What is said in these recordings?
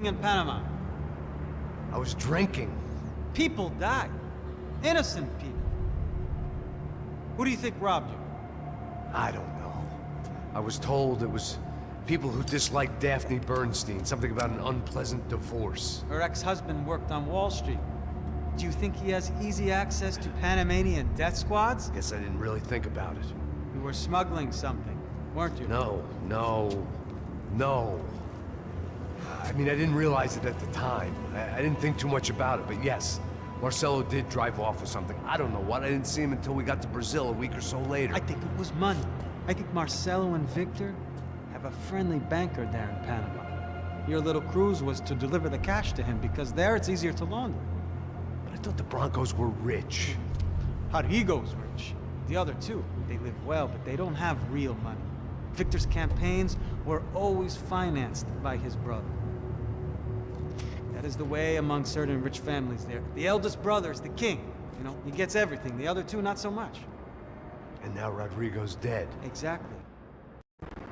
in Panama? I was drinking. People died. Innocent people. Who do you think robbed you? I don't know. I was told it was people who disliked Daphne Bernstein, something about an unpleasant divorce. Her ex-husband worked on Wall Street. Do you think he has easy access to Panamanian death squads? Guess I didn't really think about it. You were smuggling something, weren't you? No. I mean, I didn't realize it at the time. I didn't think too much about it, but yes, Marcelo did drive off with something. I don't know what. I didn't see him until we got to Brazil a week or so later. I think it was money. I think Marcelo and Victor have a friendly banker there in Panama. Your little cruise was to deliver the cash to him because there it's easier to launder. But I thought the Broncos were rich. Rodrigo's rich. The other two, they live well, but they don't have real money. Victor's campaigns were always financed by his brother. That is the way among certain rich families there. The eldest brother is the king. You know, he gets everything. The other two, not so much. And now Rodrigo's dead. Exactly.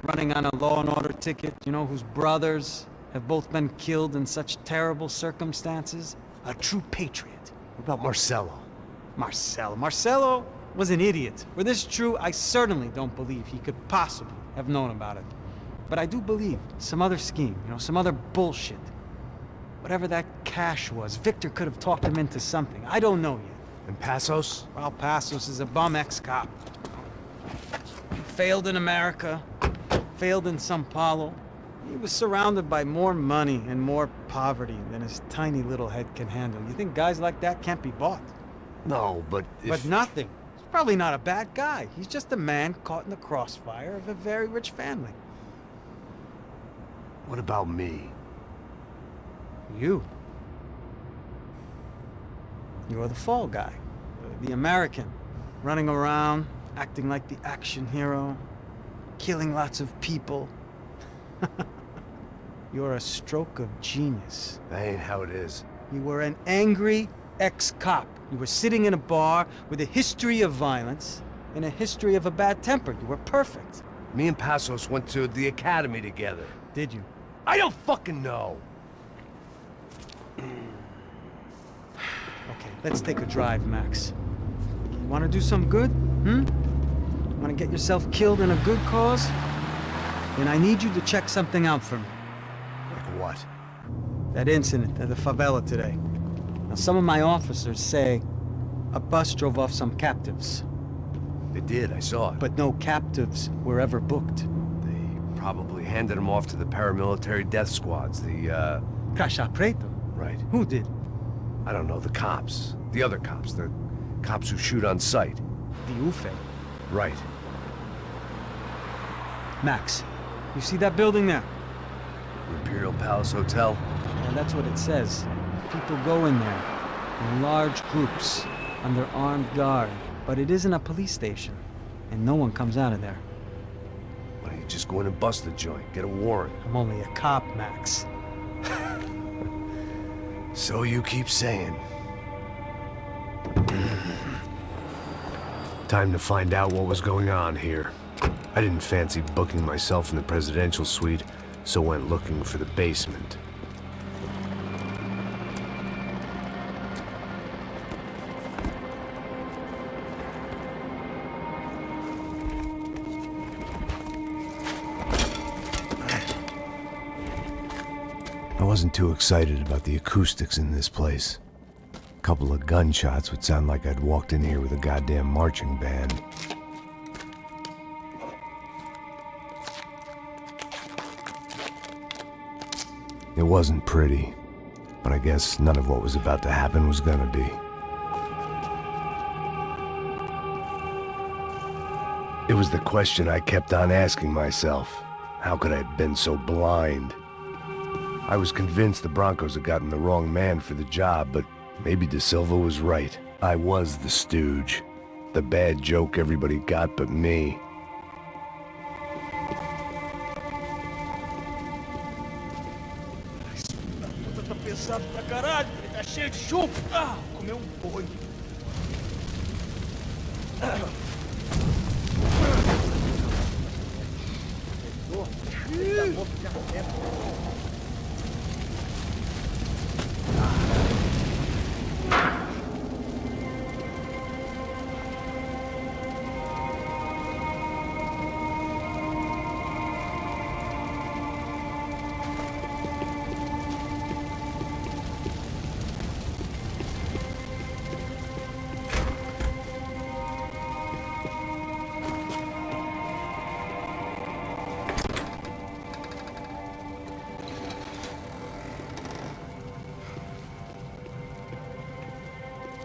Running on a law and order ticket, you know, whose brothers have both been killed in such terrible circumstances. A true patriot. What about Marcelo? Marcelo was an idiot. Were this true, I certainly don't believe he could possibly have known about it. But I do believe some other scheme, you know, some other bullshit. Whatever that cash was, Victor could have talked him into something. I don't know yet. And Passos? Well, Passos is a bum ex-cop. He failed in America, failed in Sao Paulo. He was surrounded by more money and more poverty than his tiny little head can handle. You think guys like that can't be bought? No, but if... But nothing. He's probably not a bad guy. He's just a man caught in the crossfire of a very rich family. What about me? You. You're the fall guy. The American. Running around, acting like the action hero. Killing lots of people. You're a stroke of genius. That ain't how it is. You were an angry ex-cop. You were sitting in a bar with a history of violence and a history of a bad temper. You were perfect. Me and Passos went to the academy together. Did you? I don't fucking know. Okay, let's take a drive, Max. You want to do some good? Want to get yourself killed in a good cause? Then I need you to check something out for me. Like what? That incident at the favela today. Now, some of my officers say a bus drove off some captives. They did, I saw it. But no captives were ever booked. They probably handed them off to the paramilitary death squads, the, Caixa Preto? Right. Who did? I don't know, the cops. The other cops, the cops who shoot on sight. The UFE. Right. Max, you see that building there? Imperial Palace Hotel? And that's what it says. People go in there, in large groups, under armed guard. But it isn't a police station, and no one comes out of there. Why don't you just go in and bust the joint, get a warrant? I'm only a cop, Max. So you keep saying. Time to find out what was going on here. I didn't fancy booking myself in the presidential suite, so went looking for the basement. I wasn't too excited about the acoustics in this place. A couple of gunshots would sound like I'd walked in here with a goddamn marching band. It wasn't pretty, but I guess none of what was about to happen was gonna be. It was the question I kept on asking myself. How could I have been so blind? I was convinced the Broncos had gotten the wrong man for the job, but maybe De Silva was right. I was the stooge. The bad joke everybody got but me. Tá pesado pra caralho, ele tá cheio de chumbo. Ah, comeu boi.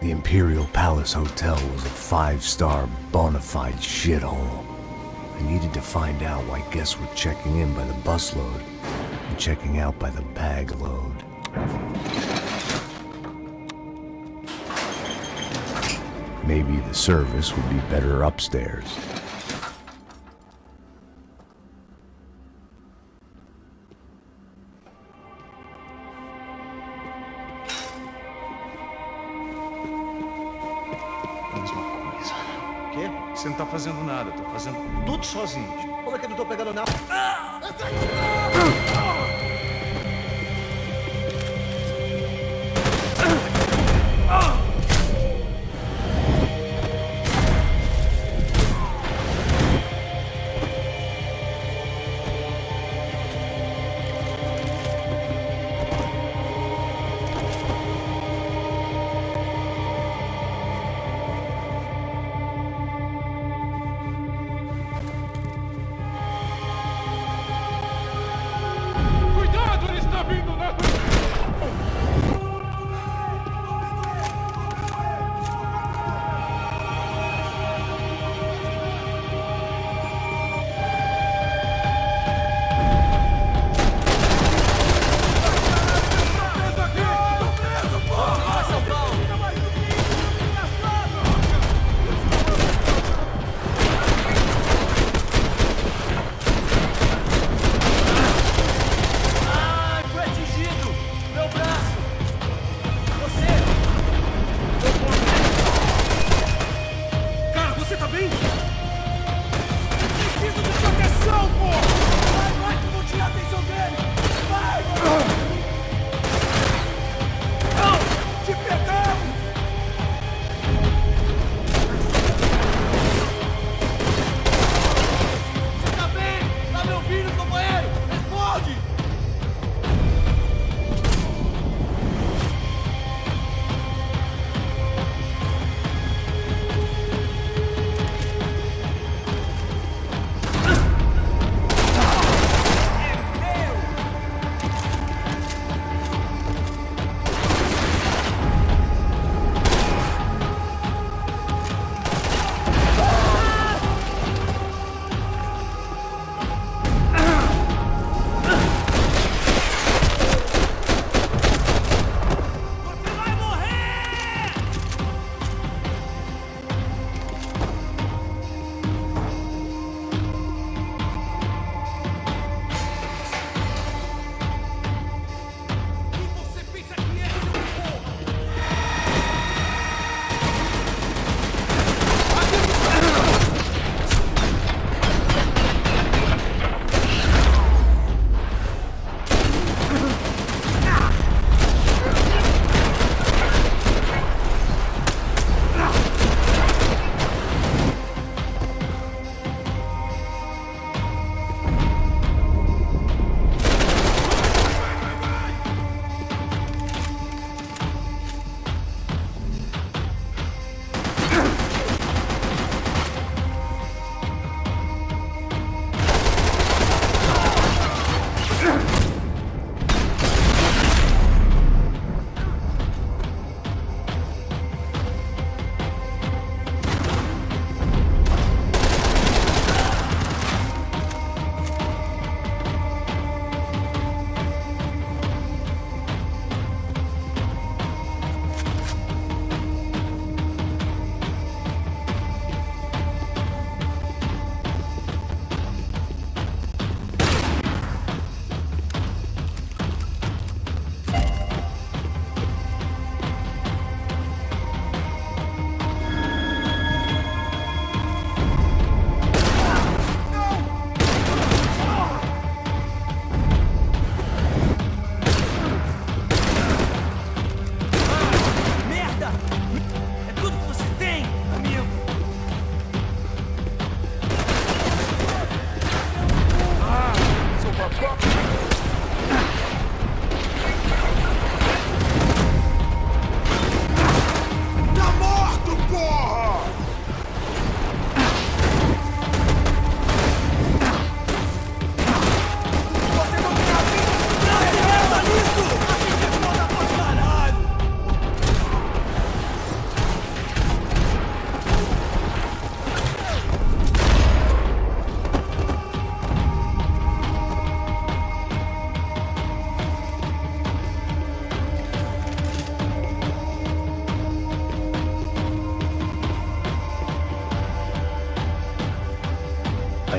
The Imperial Palace Hotel was a 5-star bona fide shithole. I needed to find out why guests were checking in by the busload and checking out by the bag load. Maybe the service would be better upstairs. Você não tá fazendo nada, tô fazendo tudo sozinho. Como é que eu não tô pegando nada?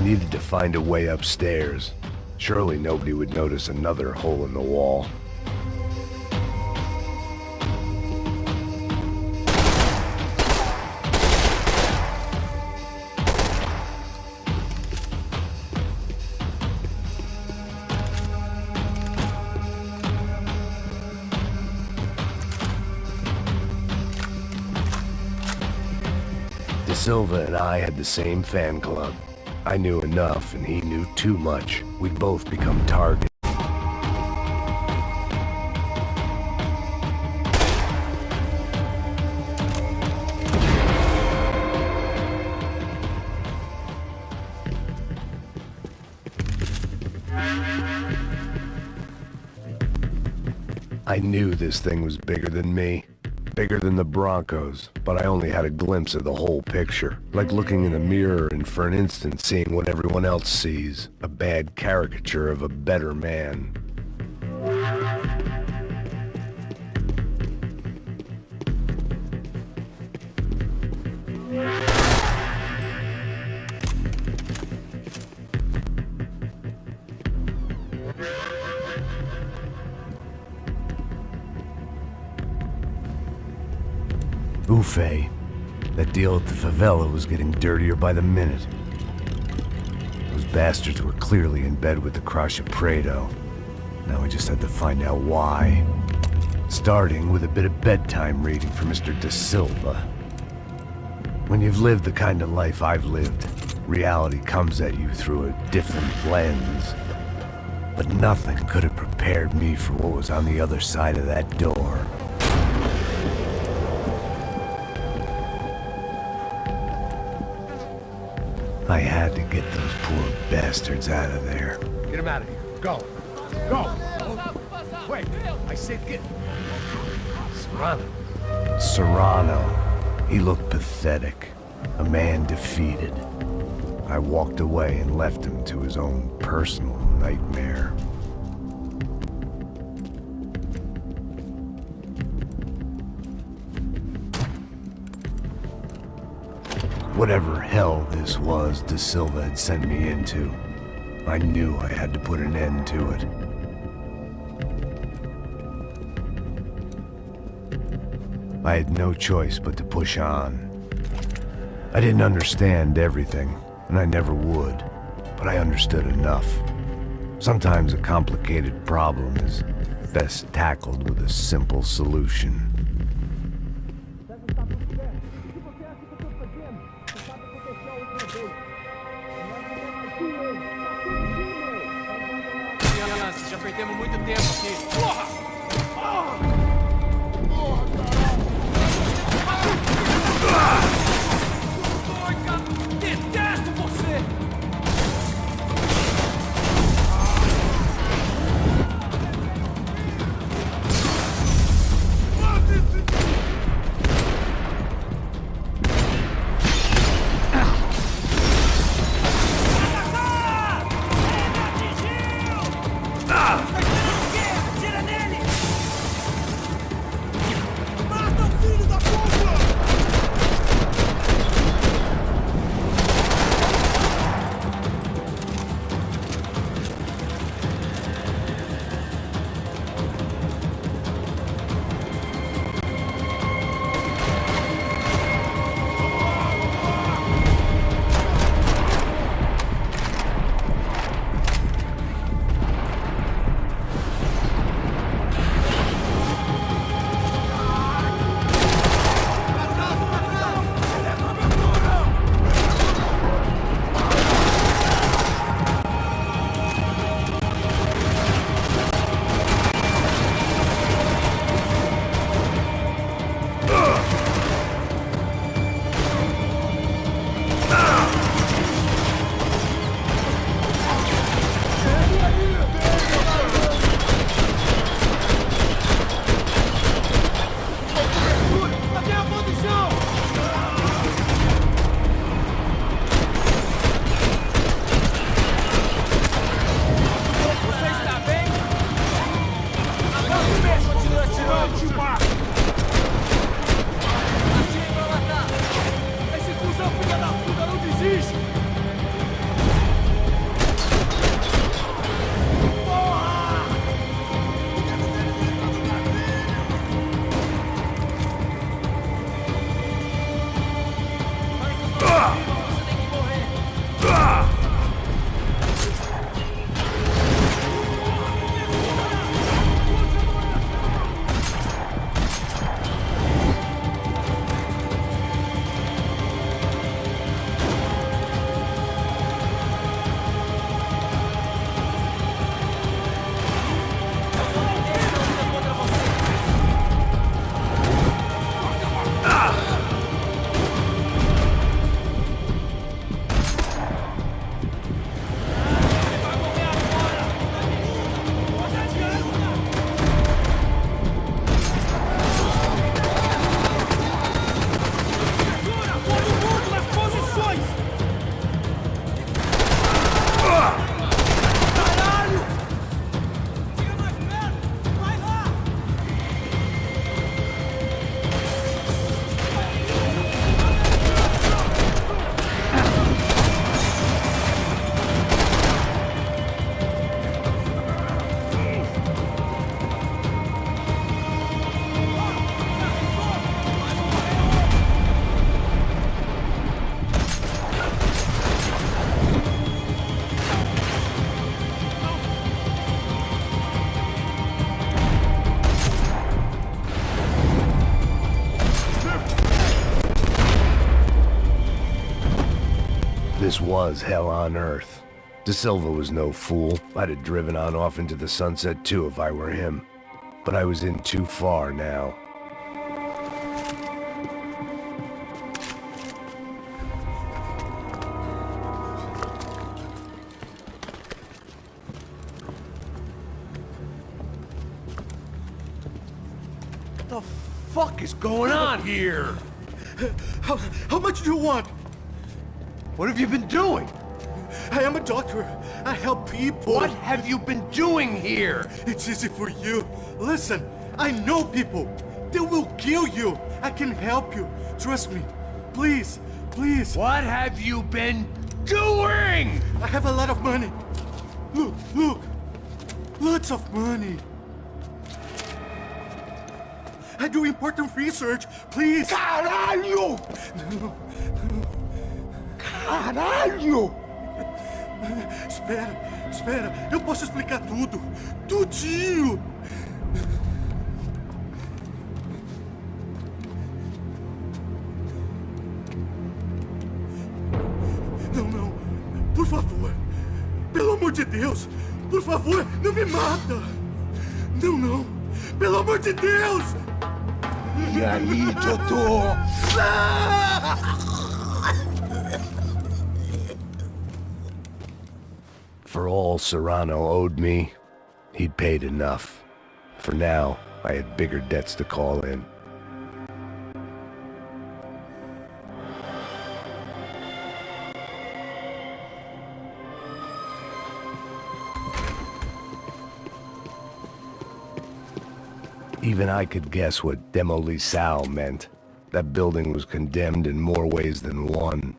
needed to find a way upstairs. Surely nobody would notice another hole in the wall. De Silva and I had the same fan club. I knew enough and he knew too much. We'd both become targets. I knew this thing was bigger than me. Bigger than the Broncos, but I only had a glimpse of the whole picture. Like looking in a mirror and for an instant seeing what everyone else sees. A bad caricature of a better man. Buffet. That deal at the favela was getting dirtier by the minute. Those bastards were clearly in bed with the Crush of Prado. Now we just had to find out why. Starting with a bit of bedtime reading for Mr. De Silva. When you've lived the kind of life I've lived, reality comes at you through a different lens. But nothing could have prepared me for what was on the other side of that door. I had to get those poor bastards out of there. Get him out of here. Go. Go. Wait. I said get... Serrano. Serrano. He looked pathetic. A man defeated. I walked away and left him to his own personal nightmare. Whatever hell this was De Silva had sent me into, I knew I had to put an end to it. I had no choice but to push on. I didn't understand everything, and I never would, but I understood enough. Sometimes a complicated problem is best tackled with a simple solution. Já perdemos muito tempo aqui. Porra! Porca! Detesto você! This was hell on earth. De Silva was no fool. I'd have driven on off into the sunset too if I were him. But I was in too far now. What the fuck is going on here? How much do you want? What have you been doing? I am a doctor. I help people. What have you been doing here? It's easy for you. Listen, I know people. They will kill you. I can help you. Trust me. Please, please. What have you been doing? I have a lot of money. Look, look. Lots of money. I do important research. Please. Caralho! Caralho! Espera. Eu posso explicar tudo. Tudinho. Não. Por favor. Pelo amor de Deus. Por favor, não me mata. Não. Pelo amor de Deus. E aí, doutor? For all Serrano owed me, he'd paid enough. For now, I had bigger debts to call in. Even I could guess what demolissao meant. That building was condemned in more ways than one.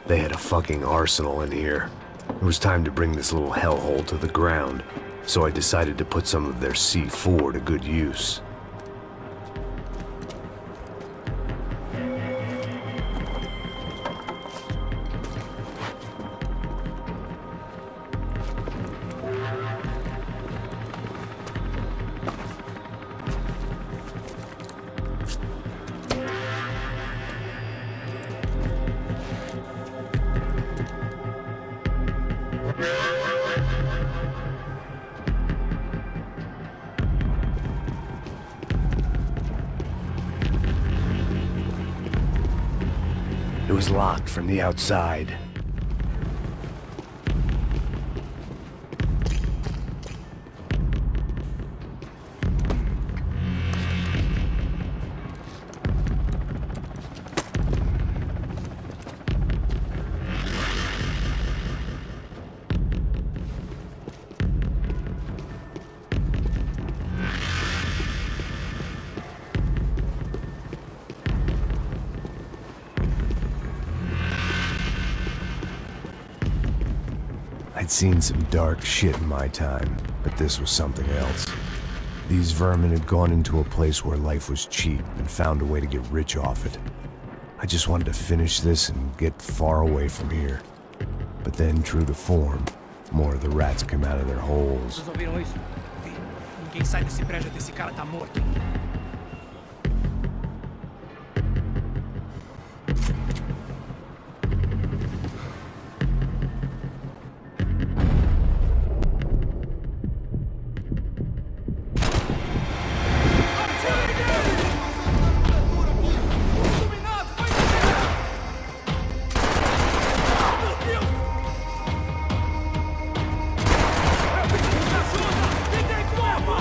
They had a fucking arsenal in here. It was time to bring this little hellhole to the ground, so I decided to put some of their C4 to good use. It was locked from the outside. I'd seen some dark shit in my time, but this was something else. These vermin had gone into a place where life was cheap and found a way to get rich off it. I just wanted to finish this and get far away from here. But then, true to form, more of the rats came out of their holes. Vocês ouviram isso? Ninguém sai desse prédio até esse cara tá morto. Me dê cobertura!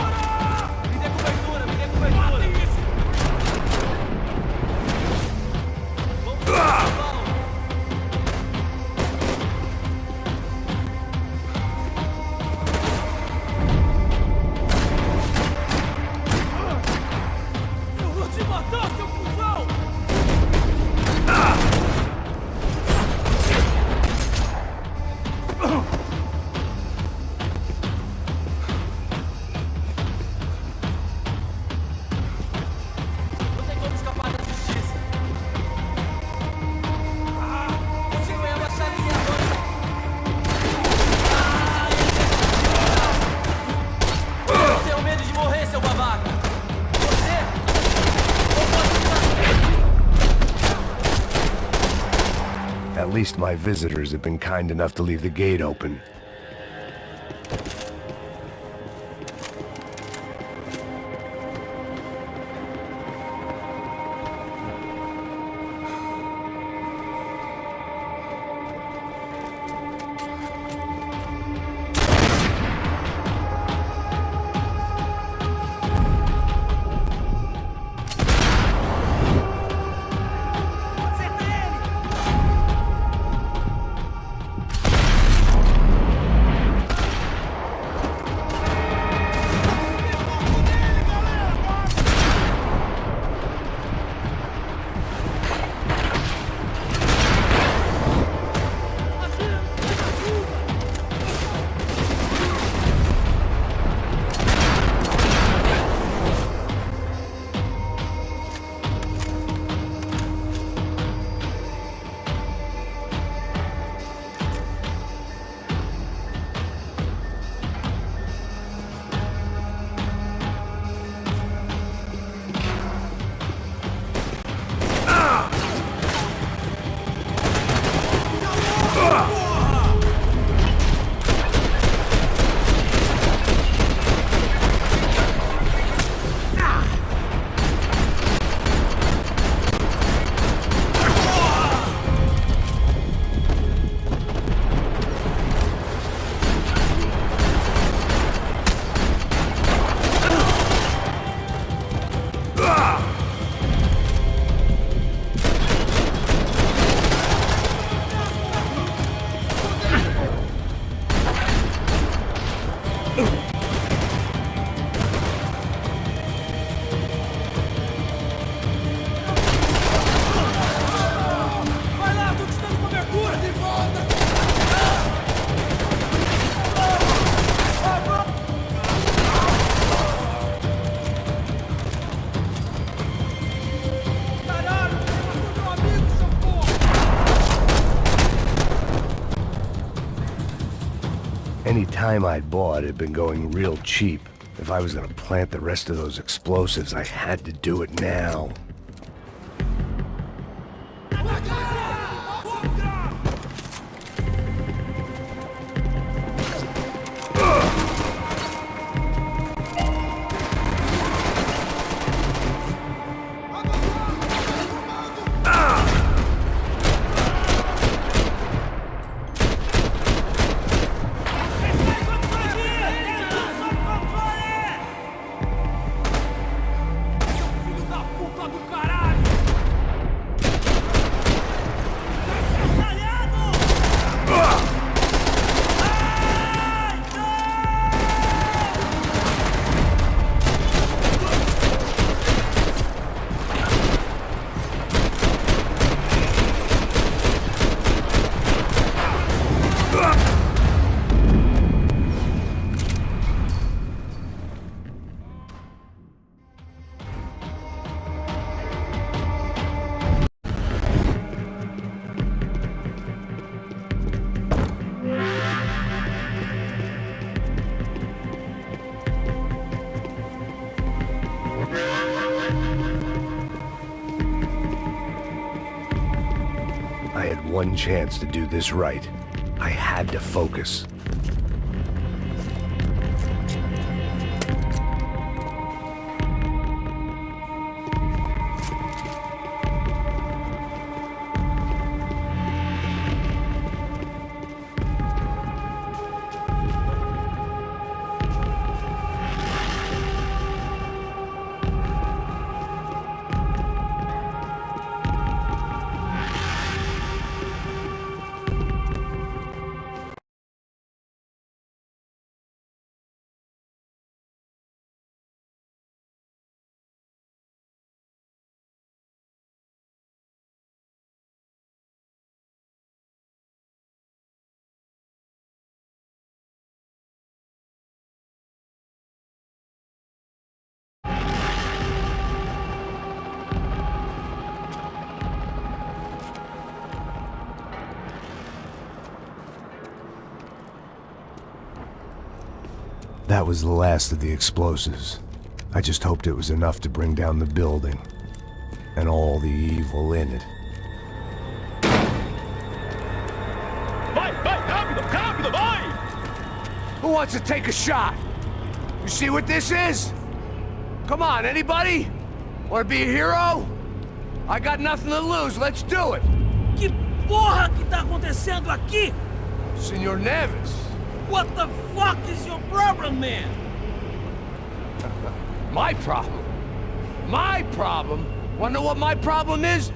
At least my visitors have been kind enough to leave the gate open. Any time I'd bought had been going real cheap. If I was gonna plant the rest of those explosives, I had to do it now. I had one chance to do this right. I had to focus. That was the last of the explosives. I just hoped it was enough to bring down the building and all the evil in it. Rápido, vai! Who wants to take a shot? You see what this is? Come on, anybody? Want to be a hero? I got nothing to lose, let's do it! Que porra que tá acontecendo aqui? Senor Neves. What the fuck is your problem, man? My problem? My problem? Wanna know what my problem is?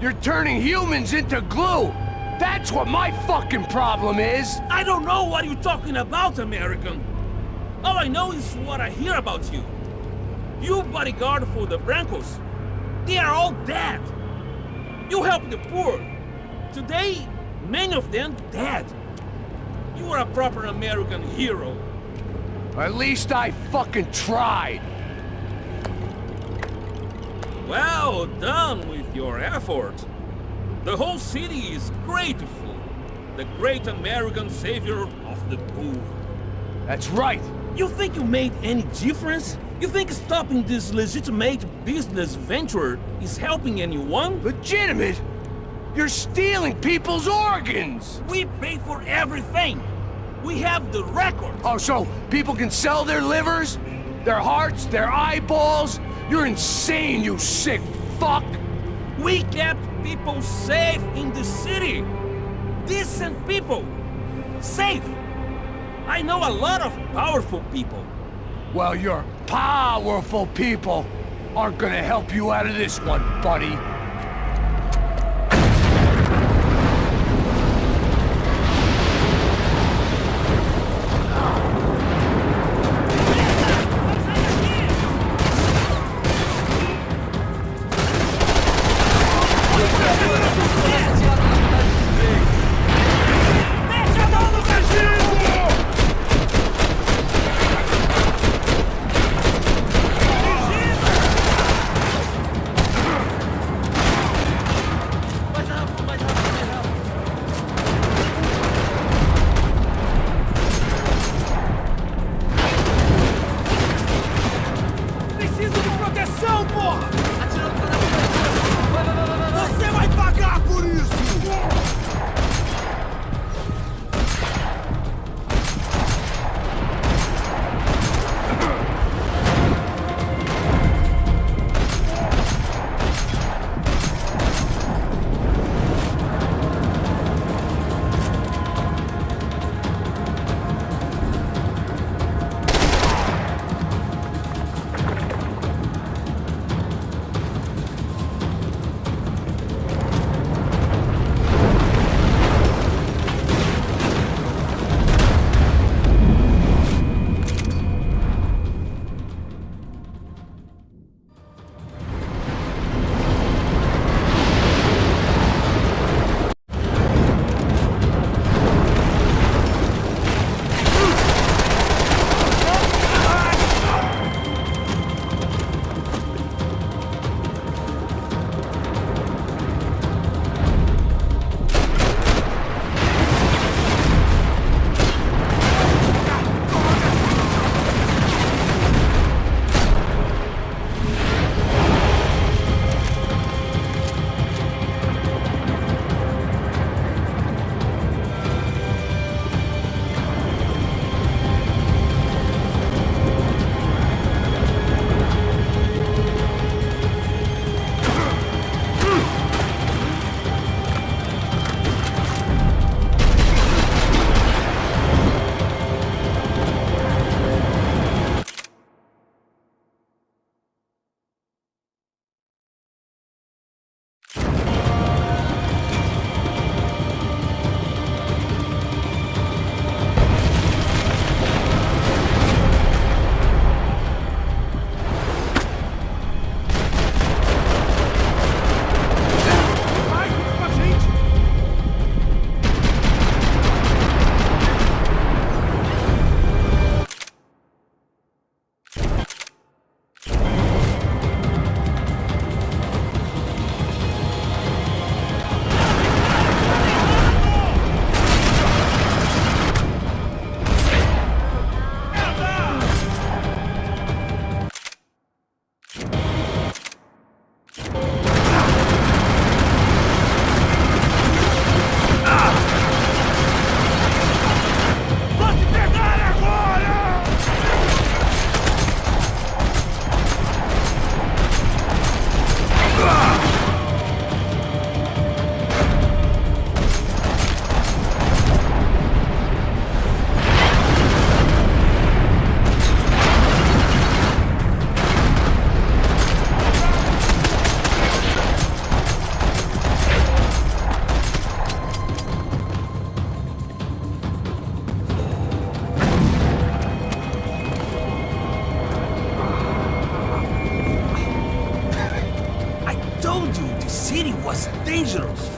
You're turning humans into glue! That's what my fucking problem is! I don't know what you're talking about, American. All I know is what I hear about you. You bodyguard for the Brancos. They are all dead. You help the poor. Today, many of them dead. You are a proper American hero. At least I fucking tried. Well done with your effort. The whole city is grateful. The great American savior of the poor. That's right. You think you made any difference? You think stopping this legitimate business venture is helping anyone? Legitimate? You're stealing people's organs! We pay for everything. We have the record. Oh, so people can sell their livers? Their hearts? Their eyeballs? You're insane, you sick fuck! We kept people safe in the city. Decent people. Safe. I know a lot of powerful people. Well, your powerful people aren't gonna help you out of this one, buddy.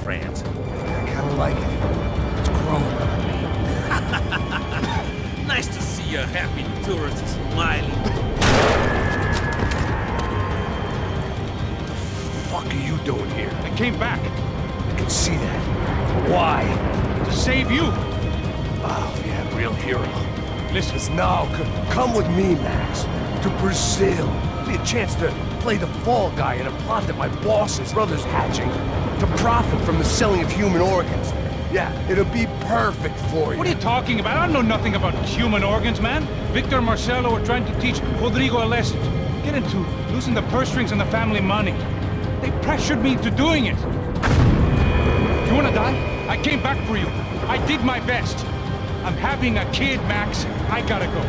friends. I kinda like it. It's growing on me. Nice to see a happy tourist smiling. What the fuck are you doing here? I came back I can see that. Why? to save you. Oh, yeah, real hero. Listen, No, come with me, Max. To Brazil. Be a chance to play the fall guy in a plot that my boss's brother's hatching to profit from the selling of human organs. Yeah, it'll be perfect for you. what are you talking about? I know nothing about human organs, man. Victor and Marcelo were trying to teach Rodrigo a lesson. Get into losing the purse strings and the family money. They pressured me into doing it. You wanna die? I came back for you. I did my best. I'm having a kid, Max. I gotta go.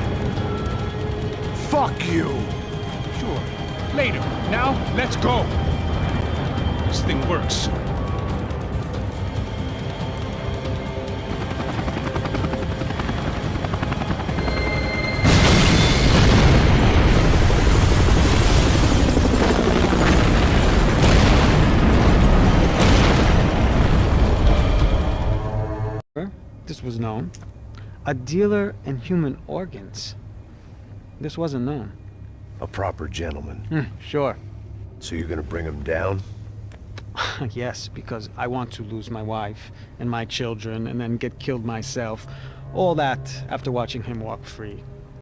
Fuck you. Sure. Later. Now, let's go. This thing works. This was known. A dealer in human organs. This wasn't known. A proper gentleman. Sure. So you're gonna bring him down? Yes, because I want to lose my wife and my children and then get killed myself. All that after watching him walk free.